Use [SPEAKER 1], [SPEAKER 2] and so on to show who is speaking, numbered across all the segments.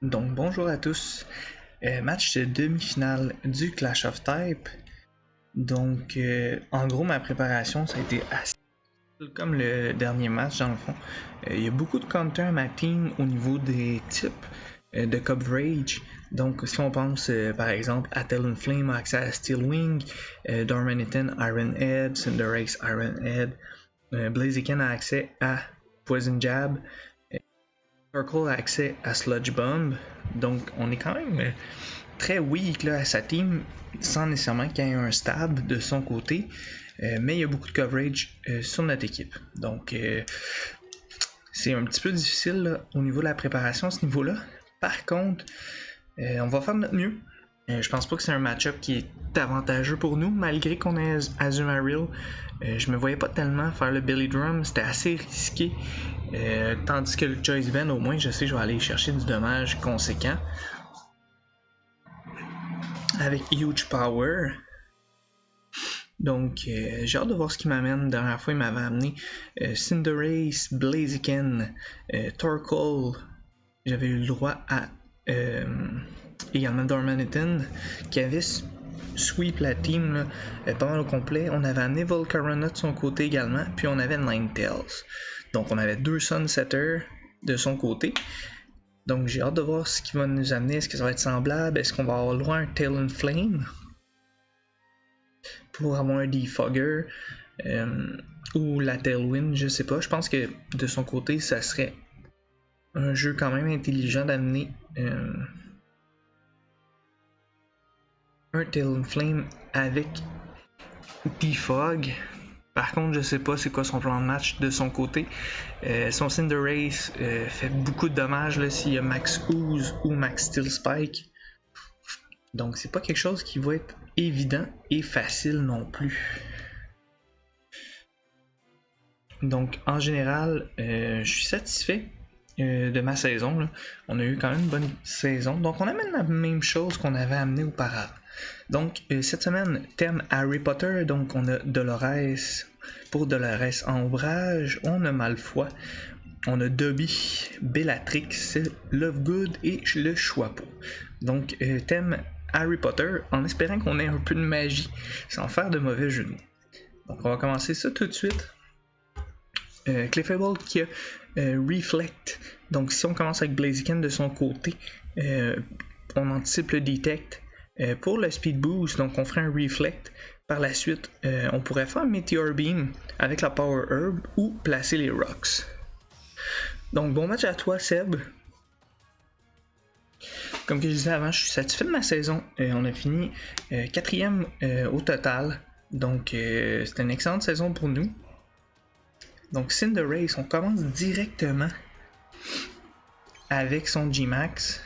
[SPEAKER 1] Donc bonjour à tous. Match de demi-finale du Clash of Type. Donc en gros ma préparation ça a été assez comme le dernier match dans le fond. Il y a beaucoup de counter à ma team au niveau des types de coverage. Donc si on pense par exemple à Talonflame a accès à Steelwing, Darmanitan Iron Head, Cinderace Iron Head, Blaziken a accès à Poison Jab, Circle a accès à Sludge Bomb, donc on est quand même très weak là, à sa team, sans nécessairement qu'il y ait un stab de son côté, mais il y a beaucoup de coverage sur notre équipe. Donc c'est un petit peu difficile là, au niveau de la préparation à ce niveau-là. Par contre, on va faire de notre mieux. Je pense pas que c'est un match-up qui est avantageux pour nous, malgré qu'on ait Azumarill. Je me voyais pas tellement faire le Billy Drum, c'était assez risqué. Tandis que le Choice Band, au moins, je sais que je vais aller chercher du dommage conséquent. Avec Huge Power. Donc, j'ai hâte de voir ce qu'il m'amène. La dernière fois, il m'avait amené Cinderace, Blaziken, Torkoal. J'avais eu le droit à également Darmanitan, qui avait sweep la team là, pas mal au complet. On avait amené Volcarona de son côté également, puis on avait Ninetales. Donc on avait deux Sunsetter de son côté. Donc j'ai hâte de voir ce qu'il va nous amener. Est-ce que ça va être semblable? Est-ce qu'on va avoir loin un Talonflame pour avoir un Defogger ou la Tailwind? Je sais pas. Je pense que de son côté, ça serait un jeu quand même intelligent d'amener un Talonflame avec Defog. Par contre, je sais pas c'est quoi son plan de match de son côté. Son Cinderace fait beaucoup de dommages s'il y a Max Ooze ou Max Steel Spike. Donc c'est pas quelque chose qui va être évident et facile non plus. Donc en général, je suis satisfait de ma saison. Là. On a eu quand même une bonne saison. Donc on amène la même chose qu'on avait amené auparavant. Donc cette semaine, thème Harry Potter. Donc on a Dolores pour Dolores Ombrage. On a Malfoy. On a Dobby, Bellatrix, Lovegood et le Choixpeau. Donc thème Harry Potter en espérant qu'on ait un peu de magie sans faire de mauvais jeu de mots. Donc on va commencer ça tout de suite. Clefable qui a Reflect. Donc si on commence avec Blaziken de son côté, on anticipe le Detect. Pour le Speed Boost, donc on ferait un Reflect. Par la suite, on pourrait faire un Meteor Beam avec la Power Herb ou placer les Rocks. Donc bon match à toi Seb. Comme je disais avant, je suis satisfait de ma saison. On a fini 4e au total. Donc c'était une excellente saison pour nous. Donc Cinderace, on commence directement avec son G-Max.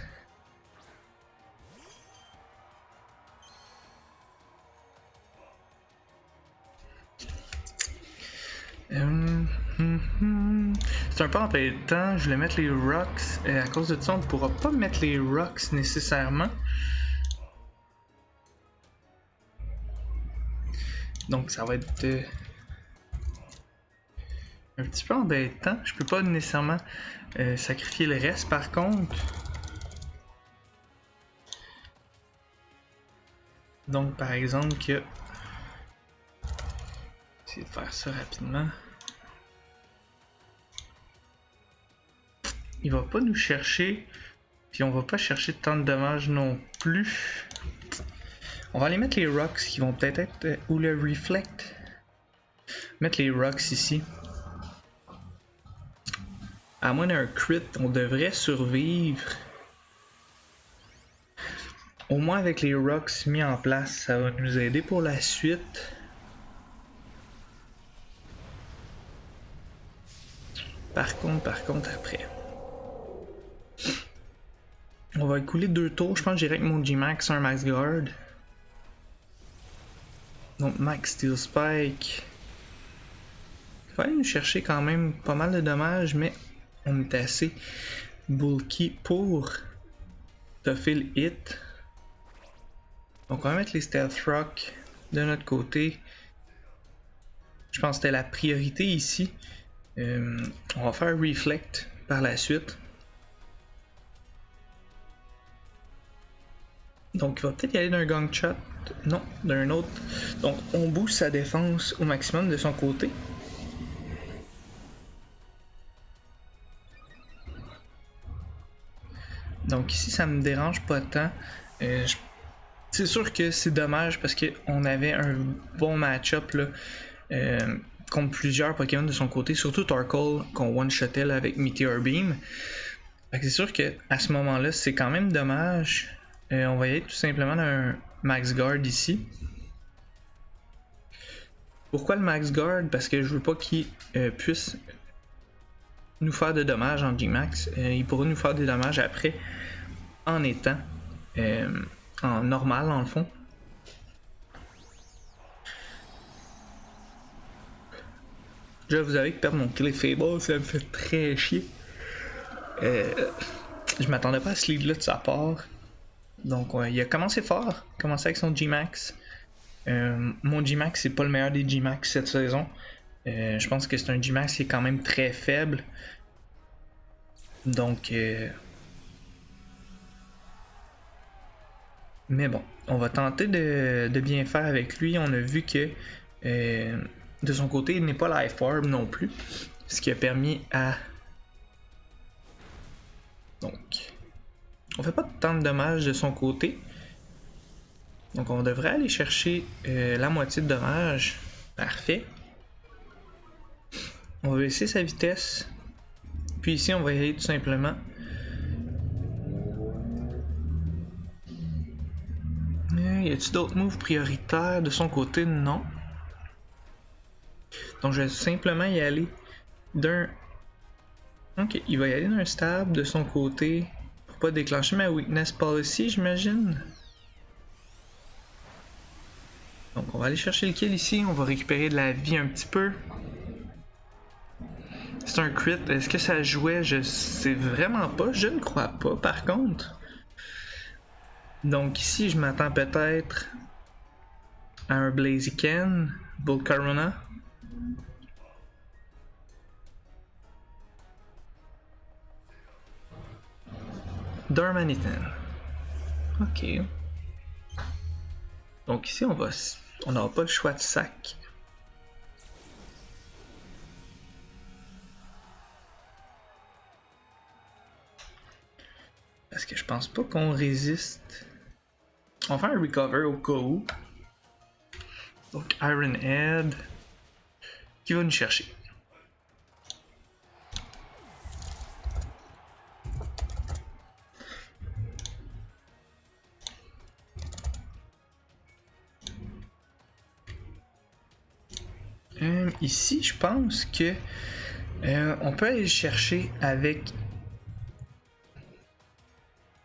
[SPEAKER 1] C'est un peu embêtant, je voulais mettre les Rocks. À cause de ça, on ne pourra pas mettre les Rocks nécessairement. Donc ça va être un petit peu embêtant. Je peux pas nécessairement sacrifier le reste par contre. Donc par exemple que... Essayer de faire ça rapidement. Il va pas nous chercher. Puis on va pas chercher tant de dommages non plus. On va aller mettre les Rocks qui vont peut-être être... ou le Reflect. Mettre les Rocks ici. À moins d'un crit, on devrait survivre. Au moins avec les Rocks mis en place, ça va nous aider pour la suite. Par contre, après. On va écouler 2 tours. Je pense que j'irai avec mon G-Max, un Max Guard. Donc Max Steel Spike. Il fallait nous chercher quand même pas mal de dommages, mais on est assez bulky pour toffer le hit. Donc on va mettre les Stealth Rock de notre côté. Je pense que c'était la priorité ici. On va faire Reflect par la suite. Donc il va peut-être y aller d'un gang shot. Non, d'un autre. Donc on booste sa défense au maximum de son côté. Donc ici ça me dérange pas tant. C'est sûr que c'est dommage parce qu'on avait un bon match-up là, contre plusieurs Pokémon de son côté, surtout Torkoal qu'on one-shotait avec Meteor Beam. Fait que c'est sûr que à ce moment-là, c'est quand même dommage. On va y aller tout simplement d'un Max Guard ici. Pourquoi le Max Guard? Parce que je veux pas qu'il puisse nous faire de dommages en G-Max. Il pourra nous faire des dommages après en étant en normal dans le fond. Déjà vous avez que perdre mon Clefable, ça me fait très chier. Je m'attendais pas à ce lead là de sa part. Donc il a commencé fort, commencé avec son G-Max. Mon G-Max c'est pas le meilleur des G-Max cette saison. Je pense que c'est un G-Max qui est quand même très faible. Donc mais bon, on va tenter de bien faire avec lui. On a vu que de son côté, il n'est pas Life Orb non plus. Ce qui a permis à... Donc, on fait pas tant de dommages de son côté. Donc on devrait aller chercher la moitié de dommages. Parfait. On va baisser sa vitesse. Puis ici, on va y aller tout simplement. Y a-t-il d'autres moves prioritaires de son côté? Non. Donc je vais simplement y aller d'un... Ok, il va y aller d'un stab de son côté pour pas déclencher ma weakness policy, j'imagine. Donc on va aller chercher le kill ici, on va récupérer de la vie un petit peu. C'est un crit, est-ce que ça jouait? Je sais vraiment pas, je ne crois pas par contre. Donc ici je m'attends peut-être à un Blaziken, Volcarona. Darmanitan. Ok. Donc ici on n'aura pas le choix de sac. Parce que je pense pas qu'on résiste. On va faire un recover au cas où. Donc Iron Head qui va nous chercher. Ici, je pense que on peut aller le chercher avec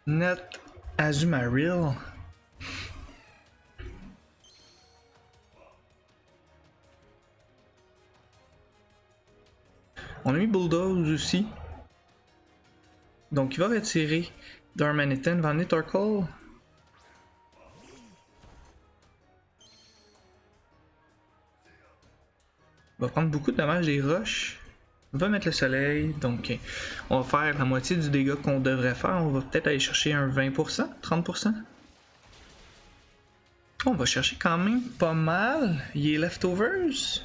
[SPEAKER 1] notre Azumarill. On a mis Bulldoze aussi. Donc il va retirer Darmanitan, va emmener Torkoal. On va prendre beaucoup de dommages des roches. On va mettre le soleil. Donc on va faire la moitié du dégât qu'on devrait faire. On va peut-être aller chercher un 20%, 30%. On va chercher quand même pas mal. Il est leftovers.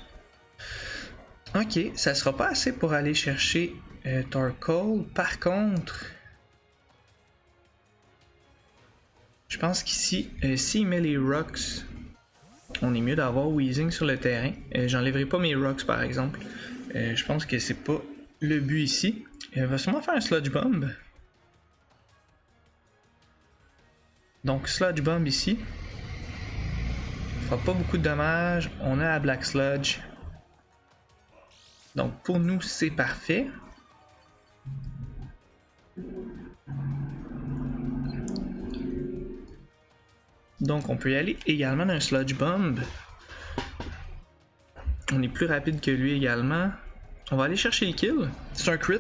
[SPEAKER 1] Ok, ça sera pas assez pour aller chercher Torkoal. Par contre, je pense qu'ici, s'il met les rocks, on est mieux d'avoir Weezing sur le terrain. J'enlèverai pas mes rocks par exemple. Je pense que c'est pas le but ici. Il va sûrement faire un Sludge Bomb. Donc Sludge Bomb ici. Il fera pas beaucoup de dommages. On a la Black Sludge. Donc pour nous c'est parfait. Donc on peut y aller également d'un Sludge Bomb. On est plus rapide que lui également. On va aller chercher le kill. C'est un crit.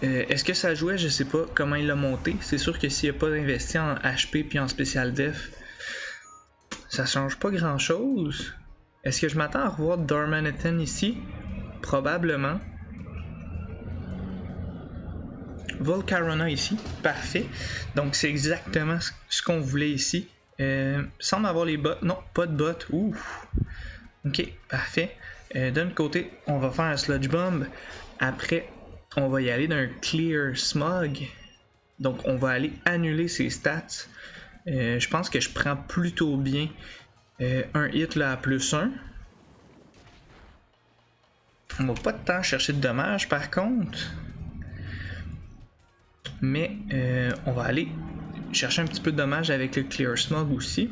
[SPEAKER 1] Est-ce que ça jouait? Je sais pas comment il l'a monté. C'est sûr que s'il n'a pas investi en HP puis en spécial def, ça change pas grand chose. Est-ce que je m'attends à revoir Darmanitan ici? Probablement. Volcarona ici, parfait. Donc c'est exactement ce qu'on voulait ici. Semble avoir les bottes, non, pas de bottes. Ouf. Ok, parfait. D'un côté, on va faire un Sludge Bomb. Après, on va y aller d'un Clear Smog. Donc on va aller annuler ses stats. Je pense que je prends plutôt bien un hit là à +1. On va pas de temps chercher de dommages par contre. Mais on va aller chercher un petit peu de dommages avec le Clear Smog aussi.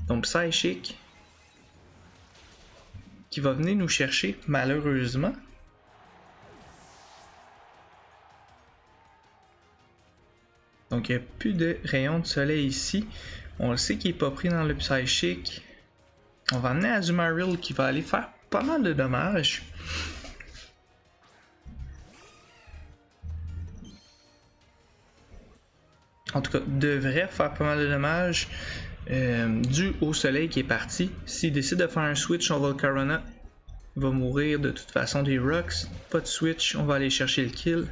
[SPEAKER 1] Donc Psychic qui va venir nous chercher malheureusement. Donc il n'y a plus de rayon de soleil ici. On le sait qu'il n'est pas pris dans le Psychic. On va amener Azumarill qui va aller faire pas mal de dommages. En tout cas, devrait faire pas mal de dommages dû au soleil qui est parti. S'il décide de faire un switch, on Volcarona va mourir de toute façon des rocks. Pas de switch, on va aller chercher le kill.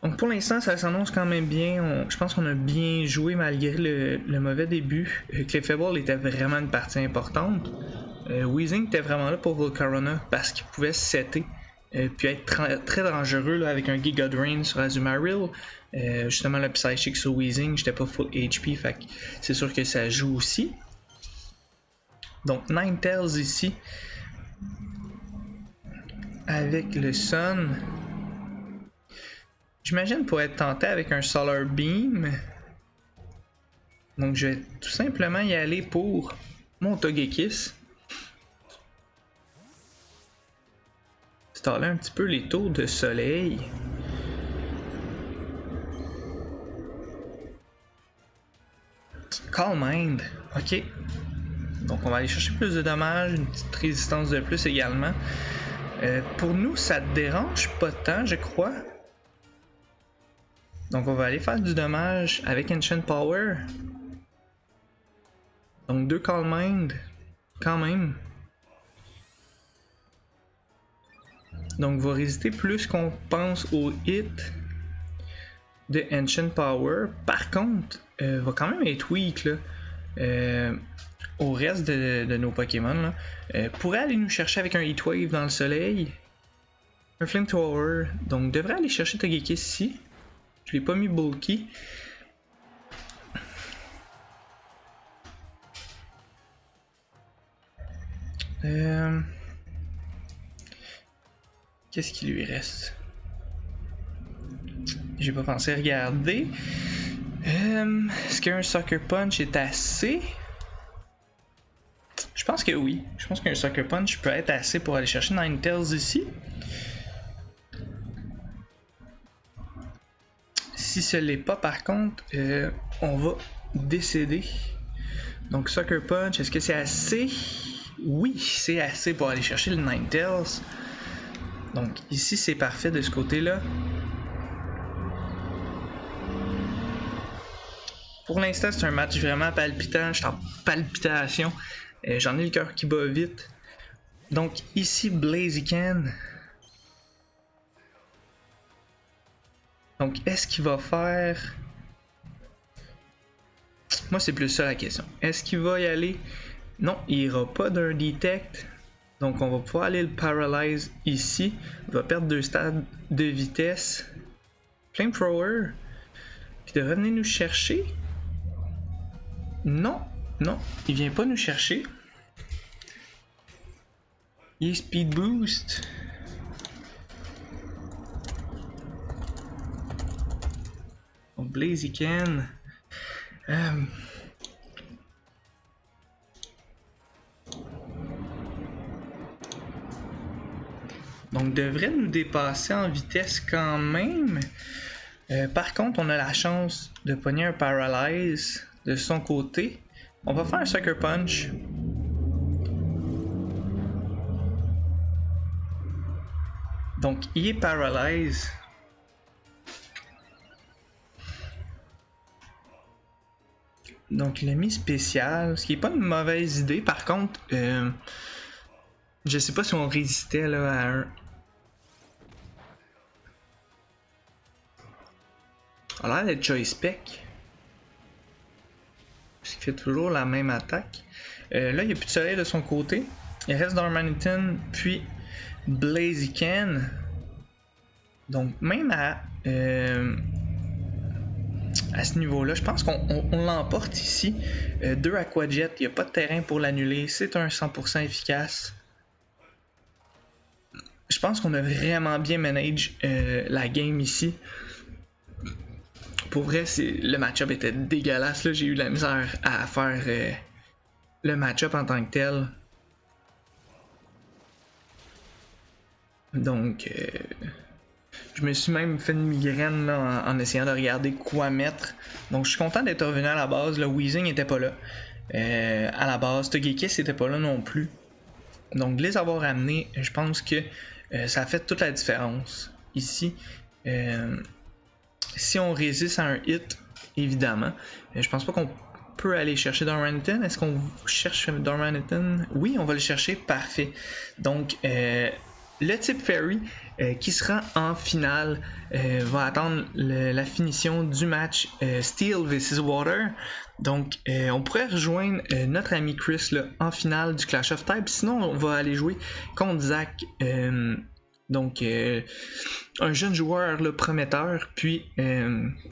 [SPEAKER 1] Donc pour l'instant, ça s'annonce quand même bien. Je pense qu'on a bien joué malgré le mauvais début. Clefable était vraiment une partie importante. Weezing était vraiment là pour Volcarona parce qu'il pouvait setter puis être très dangereux là, avec un Giga Drain sur Azumarill. Justement le Psychic sur Weezing, j'étais pas full HP, fait que c'est sûr que ça joue aussi. Donc Ninetales ici avec le Sun. J'imagine pour être tenté avec un Solar Beam. Donc je vais tout simplement y aller pour mon Togekiss. Staller un petit peu les taux de soleil. Calm Mind, ok. Donc on va aller chercher plus de dommages, une petite résistance de plus également. Pour nous, ça te dérange pas tant, je crois. Donc on va aller faire du dommage avec Ancient Power. Donc 2 Calm Mind, quand même. Donc va résister plus qu'on pense au hit de Ancient Power. Par contre, va quand même être weak là, au reste de nos Pokémon. Là. Pourrait aller nous chercher avec un Heatwave dans le soleil. Un Flamethrower. Donc devrait aller chercher Togekiss ici. Je l'ai pas mis bulky. Qu'est-ce qu'il lui reste? J'ai pas pensé regarder. Est-ce qu'un Sucker Punch est assez? Je pense que oui. Je pense qu'un Sucker Punch peut être assez pour aller chercher Ninetales ici. Si ce l'est pas, par contre, on va décéder. Donc Sucker Punch, est-ce que c'est assez? Oui, c'est assez pour aller chercher le Ninetales. Donc ici, c'est parfait de ce côté-là. Pour l'instant, c'est un match vraiment palpitant. Je suis en palpitation. J'en ai le cœur qui bat vite. Donc ici, Blaziken. Donc est-ce qu'il va faire... Moi, c'est plus ça la question. Est-ce qu'il va y aller... Non, il ira pas d'un Detect. Donc on va pouvoir aller le Paralyze ici. Il va perdre 2 stades de vitesse. Flamethrower. Puis de revenir nous chercher. Non, non, il vient pas nous chercher. Il est Speed Boost. Donc Blaziken. Donc devrait nous dépasser en vitesse quand même. Par contre, on a la chance de pogner un Paralyze de son côté. On va faire un Sucker Punch. Donc il est Paralyze. Donc il a mis spécial, ce qui est pas une mauvaise idée. Par contre, je sais pas si on résistait là à un... Ça a l'air d'être Choice Peck. Parce qu'il fait toujours la même attaque. Là, il n'y a plus de soleil de son côté. Il reste Darmanitan, puis Blaziken. Donc, même à ce niveau-là, je pense qu'on l'emporte ici. 2 Aquajet, il n'y a pas de terrain pour l'annuler. C'est un 100% efficace. Je pense qu'on a vraiment bien managé la game ici. Pour vrai, le match-up était dégueulasse. J'ai eu de la misère à faire le match-up en tant que tel. Donc, je me suis même fait une migraine là, en essayant de regarder quoi mettre. Donc, je suis content d'être revenu à la base. Le Weezing n'était pas là. À la base, Togekiss n'était pas là non plus. Donc, de les avoir ramenés, je pense que ça a fait toute la différence. Ici, si on résiste à un hit, évidemment, je pense pas qu'on peut aller chercher Darmanitan. Est-ce qu'on cherche Darmanitan? Oui, on va le chercher. Parfait. Donc, le type Fairy qui sera en finale va attendre la finition du match Steel vs Water. Donc, on pourrait rejoindre notre ami Chris là, en finale du Clash of Types. Sinon, on va aller jouer contre Zach. Donc, un jeune joueur là, prometteur, puis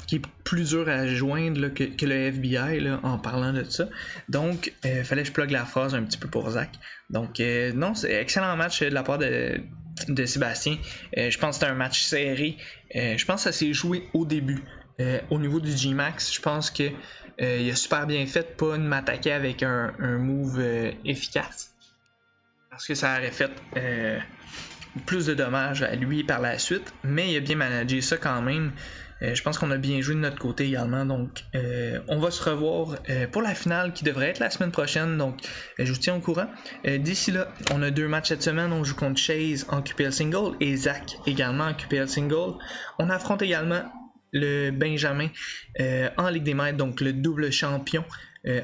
[SPEAKER 1] qui est plus dur à joindre là, que le FBI là, en parlant de ça. Donc, fallait que je plug la phrase un petit peu pour Zach. Donc, non, c'est un excellent match de la part de Sébastien. Je pense que c'était un match serré. Je pense que ça s'est joué au début. Au niveau du G-Max, je pense que il a super bien fait de pas m'attaquer avec un move efficace. Parce que ça aurait fait plus de dommages à lui par la suite, mais il a bien managé ça quand même. Je pense qu'on a bien joué de notre côté également, donc on va se revoir pour la finale qui devrait être la semaine prochaine, donc je vous tiens au courant. D'ici là, on a 2 matchs cette semaine, on joue contre Chase en QPL Single et Zach également en QPL Single. On affronte également le Benjamin en Ligue des Maîtres, donc le double champion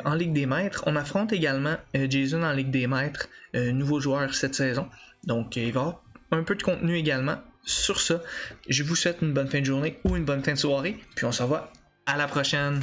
[SPEAKER 1] en Ligue des Maîtres. On affronte également Jason en Ligue des Maîtres, nouveau joueur cette saison, donc il va y avoir un peu de contenu également. Sur ça, je vous souhaite une bonne fin de journée ou une bonne fin de soirée, puis on se revoit à la prochaine.